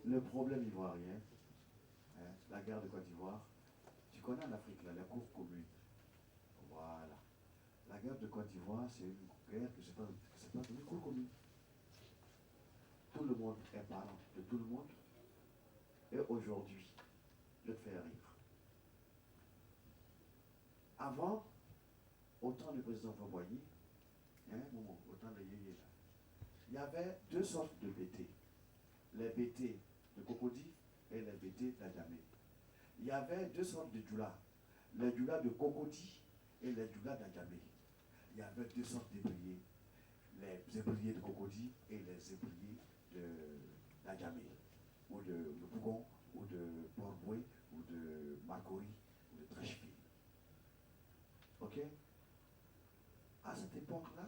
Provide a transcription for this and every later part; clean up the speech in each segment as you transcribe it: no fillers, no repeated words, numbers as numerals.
le problème ivoirien, hein, la guerre de Côte d'Ivoire, tu connais en Afrique, là, la cour commune. Voilà. La guerre de Côte d'Ivoire, c'est une guerre que c'est pas une cour commune. Tout le monde est parent de tout le monde. Et aujourd'hui, je te fais rire. Avant, au temps du président Faboigny, au temps de Yéyé, là, il y avait deux sortes de BT. Les BT de Cocody et les BT d'Adjamé. Il y avait deux sortes de djoulas. Les djoulas de Cocody et les djoulas d'Adjamé. Il y avait deux sortes d'ébriers. Les ébriers de Cocody et les ébriers d'Adjamé. Ou de Bougon, ou de Port-Boué, ou de Marcory, ou de Trècheville. Ok? À cette époque-là,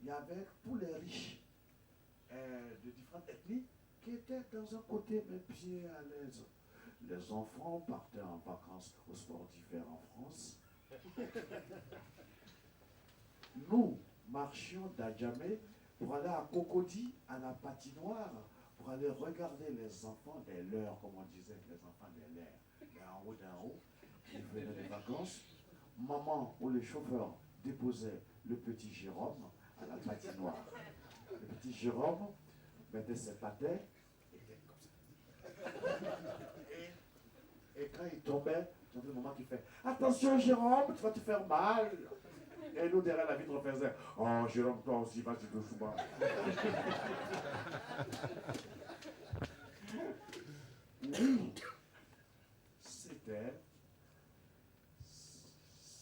il y avait tous les riches de différentes ethnies qui étaient dans un côté mais bien à l'aise. Les enfants partaient en vacances au sport d'hiver en France. Nous marchions d'Adjamé pour aller à Cocody, à la patinoire, pour aller regarder les enfants des leurs, comme on disait, les enfants des leurs, d'en haut, qui venaient des vacances. Maman ou le chauffeur déposait le petit Jérôme à la patinoire. Le petit Jérôme mettait ses patins et quand il tombait, j'avais le moment qui fait « Attention Jérôme, tu vas te faire mal !» Et nous derrière la vitre on faisait « Oh Jérôme, toi aussi, vas-y doucement !» Oui, c'était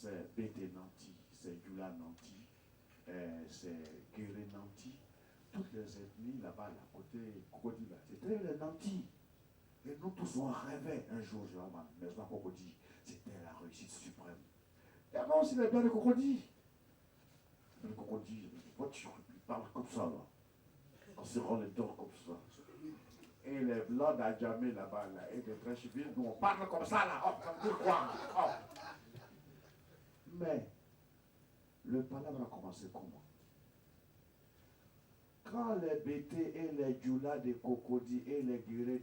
c'est BT Nanti, c'est Djoula Nanti, c'est Guéré Nanti, toutes les ethnies là-bas, à côté Cocody, là, c'était les Nanti. Et nous tous on rêvait un jour, genre, ma maison à Cocody, c'était la réussite suprême. Et avant aussi les blancs de Cocody. Le Cocody, il parle comme ça, là. On se rend les dents comme ça. Et les blancs d'Adjamé là-bas, là, et de Trècheville, nous on parle comme ça, là. Oh, ça veut dire quoi? Oh. Mais le palabre a commencé comment? Quand les BT et les Djoula de Cocody et les Guéré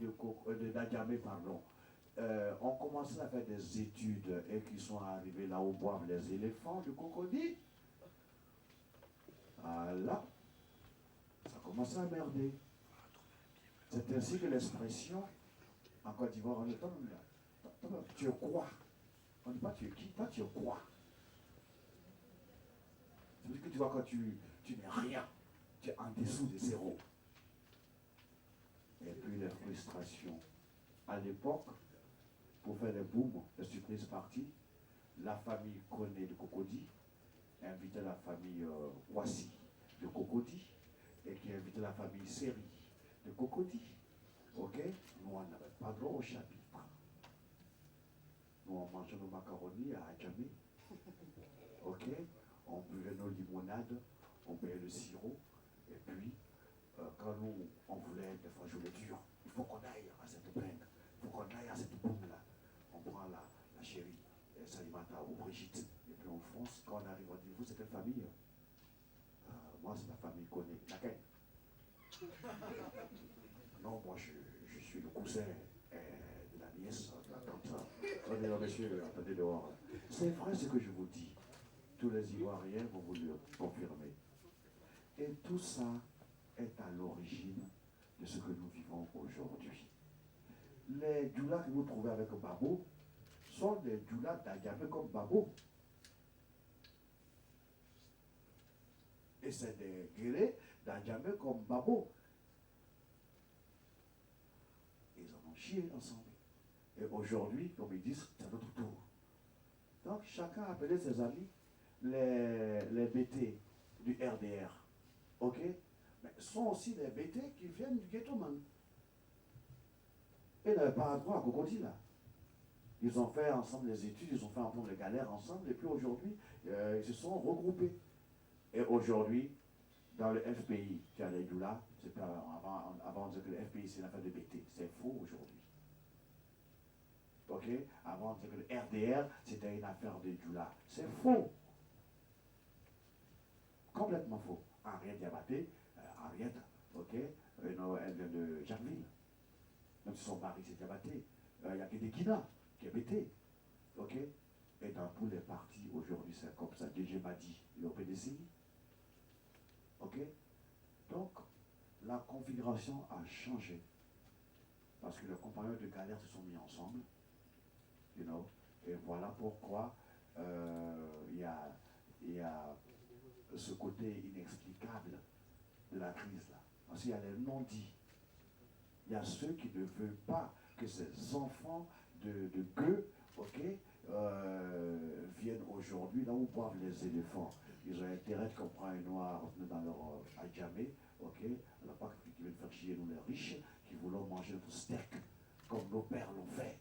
d'Adjamé, pardon, ont commencé à faire des études et qui sont arrivés là où boivent les éléphants de Cocody, là, ça commence à merder. C'est ainsi que l'expression en Côte d'Ivoire, on dit tu es quoi? On ne dit pas tu es qui, toi tu es quoi? C'est-à-dire que tu vois quand tu n'es rien, tu es en dessous de zéro. Et puis les frustrations. À l'époque, pour faire les booms, les surprises parties, la famille Koné de Cocody invitait la famille Kwasi de Cocody et qui invitait la famille Seri de Cocody. Ok? Nous, on n'avait pas droit au chapitre. Nous, on mangeait nos macaronis à Adjamé. Ok? On buvait nos limonades, on buvait le sirop. Et puis, quand nous, on voulait des fois jouer dur, il faut qu'on aille à cette bringue, il faut qu'on aille à cette boum-là. On prend la chérie, Salimata ou Brigitte, et puis on fonce. Quand on arrive, on dit, vous, c'est quelle famille? Moi, c'est la famille Koné. Laquelle? Non, moi, je suis le cousin de la nièce, de la tante. Oh, non, monsieur, attendez dehors. C'est vrai ce que je vous dis. Tous les Ivoiriens vont vous le confirmer. Et tout ça est à l'origine de ce que nous vivons aujourd'hui. Les djoulas que vous trouvez avec Babo sont des djoulas d'Adjamé comme Babo. Et c'est des guérés d'Adjamé comme Babo. Ils en ont chié ensemble. Et aujourd'hui, comme ils disent, c'est notre tour. Donc chacun a appelé ses amis les BT du RDR. Ok? Mais ce sont aussi les BT qui viennent du ghetto, man. Et n'avaient pas droit à Cocody, là. Ils ont fait ensemble les études, ils ont fait ensemble les galères ensemble, et puis aujourd'hui, ils se sont regroupés. Et aujourd'hui, dans le FPI, tu as les doulas, avant on disait que le FPI c'est une affaire de BT, c'est faux aujourd'hui. Ok? Avant on disait que le RDR c'était une affaire de doulas, c'est faux. Complètement faux. Henriette Diabaté, Henriette, ok, Elle vient de Jacqueline. Même si son mari s'est abatté. Il n'y a que des Guinas qui est bêté. Ok? Et dans tous les partis, aujourd'hui, c'est comme ça. DJ m'a dit, le PDC. Ok? Donc, la configuration a changé. Parce que les compagnons de galère se sont mis ensemble. Et voilà pourquoi il y a ce côté inexplicable de la crise là. Parce qu'il y a les non-dits. Il y a ceux qui ne veulent pas que ces enfants de gueux, viennent aujourd'hui là où boivent les éléphants. Ils ont intérêt qu'on prend un noir dans leur adjamé, alors pas qu'ils veulent faire chier nous les riches, qui voulons manger notre steak, comme nos pères l'ont fait.